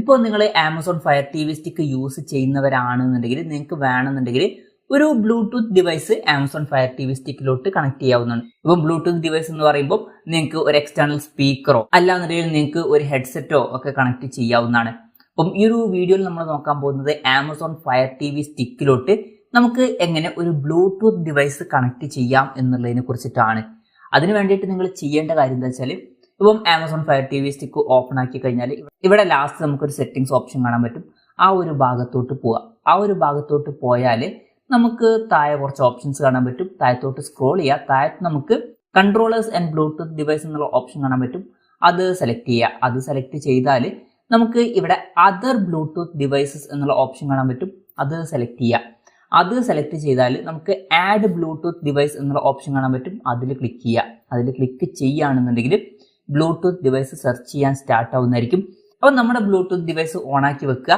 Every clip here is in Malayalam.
ഇപ്പോൾ നിങ്ങൾ Amazon fire T V stick use ചെയ്യുന്നവരാണെന്നുണ്ടെങ്കിൽ നിങ്ങൾക്ക് വേണമെന്നുണ്ടെങ്കിൽ ഒരു bluetooth device Amazon fire T V സ്റ്റിക്കിലോട്ട് കണക്ട് ചെയ്യാവുന്നതാണ്. ഇപ്പം ബ്ലൂടൂത്ത് ഡിവൈസ് എന്ന് പറയുമ്പോൾ നിങ്ങൾക്ക് ഒരു എക്സ്റ്റേണൽ സ്പീക്കറോ അല്ലാന്നുണ്ടെങ്കിൽ നിങ്ങൾക്ക് ഒരു ഹെഡ്സെറ്റോ ഒക്കെ കണക്ട് ചെയ്യാവുന്നതാണ്. അപ്പം ഈ ഒരു വീഡിയോയിൽ നമ്മൾ നോക്കാൻ പോകുന്നത് ആമസോൺ ഫയർ ടി വി സ്റ്റിക്കിലോട്ട് നമുക്ക് എങ്ങനെ ഒരു ബ്ലൂടൂത്ത് ഡിവൈസ് കണക്ട് ചെയ്യാം എന്നുള്ളതിനെ കുറിച്ചിട്ടാണ്. അതിന് വേണ്ടിയിട്ട് നിങ്ങൾ ചെയ്യേണ്ട കാര്യം എന്താ വെച്ചാൽ, ഇപ്പം Amazon fire T V stick open ആക്കി കഴിഞ്ഞാൽ ഇവിടെ ലാസ്റ്റ് നമുക്കൊരു സെറ്റിംഗ്സ് ഓപ്ഷൻ കാണാൻ പറ്റും. ആ ഒരു ഭാഗത്തോട്ട് പോവുക. ആ ഒരു ഭാഗത്തോട്ട് പോയാൽ നമുക്ക് താഴെ കുറച്ച് ഓപ്ഷൻസ് കാണാൻ പറ്റും. താഴത്തോട്ട് സ്ക്രോൾ ചെയ്യുക. താഴത്ത് നമുക്ക് കൺട്രോളേഴ്സ് ആൻഡ് ബ്ലൂടൂത്ത് ഡിവൈസ് എന്നുള്ള ഓപ്ഷൻ കാണാൻ പറ്റും. അത് സെലക്ട് ചെയ്യുക. അത് സെലക്ട് ചെയ്താൽ നമുക്ക് ഇവിടെ അതർ ബ്ലൂടൂത്ത് ഡിവൈസസ് എന്നുള്ള ഓപ്ഷൻ കാണാൻ പറ്റും. അത് സെലക്ട് ചെയ്യുക. അത് സെലക്ട് ചെയ്താൽ നമുക്ക് ആഡ് ബ്ലൂടൂത്ത് ഡിവൈസ് എന്നുള്ള ഓപ്ഷൻ കാണാൻ പറ്റും. അതിൽ ക്ലിക്ക് ചെയ്യുക. അതിൽ ക്ലിക്ക് ചെയ്യുകയാണെന്നുണ്ടെങ്കിൽ ബ്ലൂടൂത്ത് ഡിവൈസ് സെർച്ച് ചെയ്യാൻ സ്റ്റാർട്ട് ആവുന്നതായിരിക്കും. അപ്പം നമ്മുടെ ബ്ലൂടൂത്ത് ഡിവൈസ് ഓൺ ആക്കി വെക്കുക.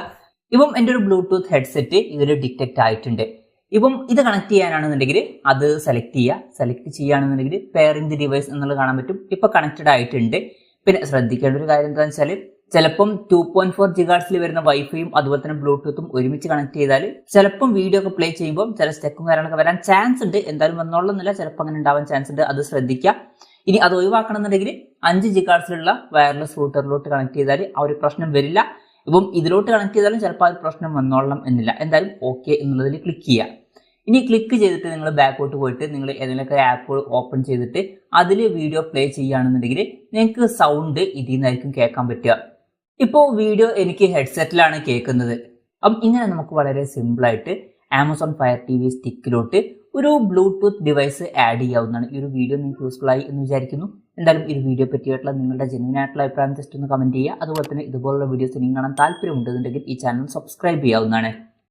ഇപ്പം എൻ്റെ ഒരു ബ്ലൂടൂത്ത് ഹെഡ്സെറ്റ് ഇതിൽ ഡിറ്റക്റ്റ് ആയിട്ടുണ്ട്. ഇപ്പം ഇത് കണക്ട് ചെയ്യാനാണെന്നുണ്ടെങ്കിൽ അത് സെലക്ട് ചെയ്യുക. സെലക്ട് ചെയ്യുകയാണെന്നുണ്ടെങ്കിൽ പെയറിംഗ് ദി ഡിവൈസ് എന്നുള്ളത് കാണാൻ പറ്റും. ഇപ്പം കണക്റ്റഡ് ആയിട്ടുണ്ട്. പിന്നെ ശ്രദ്ധിക്കേണ്ട ഒരു കാര്യം എന്താണെന്ന് വെച്ചാൽ, ചിലപ്പം 2.4 GHz വരുന്ന വൈഫൈയും അതുപോലെ തന്നെ ബ്ലൂടൂത്തും ഒരുമിച്ച് കണക്ട് ചെയ്താൽ ചിലപ്പം വീഡിയോ ഒക്കെ പ്ലേ ചെയ്യുമ്പോൾ ചില സ്റ്റെക്കും കാര്യങ്ങളൊക്കെ വരാൻ ചാൻസ് ഉണ്ട്. എന്തായാലും വന്നോളന്നില്ല, ചിലപ്പോൾ അങ്ങനെ ഉണ്ടാവാൻ ചാൻസ് ഉണ്ട്. അത് ശ്രദ്ധിക്കുക. ഇനി അത് ഒഴിവാക്കണമെന്നുണ്ടെങ്കിൽ 5 GHz വയർലെസ് റൂട്ടറിലോട്ട് കണക്ട് ചെയ്താൽ ആ ഒരു പ്രശ്നം വരില്ല. ഇപ്പം ഇതിലോട്ട് കണക്ട് ചെയ്താലും ചിലപ്പോൾ ആ ഒരു പ്രശ്നം വന്നോളണം എന്നില്ല. എന്തായാലും ഓക്കെ എന്നുള്ളതിൽ ക്ലിക്ക് ചെയ്യുക. ഇനി ക്ലിക്ക് ചെയ്തിട്ട് നിങ്ങൾ ബാക്കോട്ട് പോയിട്ട് നിങ്ങൾ ഏതെങ്കിലുമൊക്കെ ആപ്പ് ഓപ്പൺ ചെയ്തിട്ട് അതിൽ വീഡിയോ പ്ലേ ചെയ്യുകയാണെന്നുണ്ടെങ്കിൽ നിങ്ങൾക്ക് സൗണ്ട് ഇതിൽ നിന്നായിരിക്കും കേൾക്കാൻ പറ്റുക. ഇപ്പോൾ വീഡിയോ എനിക്ക് ഹെഡ്സെറ്റിലാണ് കേൾക്കുന്നത്. അപ്പം ഇങ്ങനെ നമുക്ക് വളരെ സിമ്പിളായിട്ട് ആമസോൺ ഫയർ ടി വി സ്റ്റിക്കിലോട്ട് ഒരു ബ്ലൂടൂത്ത് ഡിവൈസ് ആഡ് ചെയ്യാവുന്നതാണ്. ഈ ഒരു വീഡിയോ നിങ്ങൾക്ക് യൂസ്ഫുൾ ആയി എന്ന് വിചാരിക്കുന്നു. എന്തായാലും ഈ വീഡിയോ പറ്റിയിട്ടുള്ള നിങ്ങളുടെ ജെന്യുവൻ ആയിട്ടുള്ള അഭിപ്രായം ജസ്റ്റ് ഒന്ന് കമൻറ്റ് ചെയ്യുക. അതുപോലെ തന്നെ ഇതുപോലുള്ള വീഡിയോസ് നിങ്ങൾക്ക് കാണാൻ താല്പര്യമുണ്ടെന്നുണ്ടെങ്കിൽ ഈ ചാനൽ സബ്സ്ക്രൈബ് ചെയ്യാവുന്നതാണ്.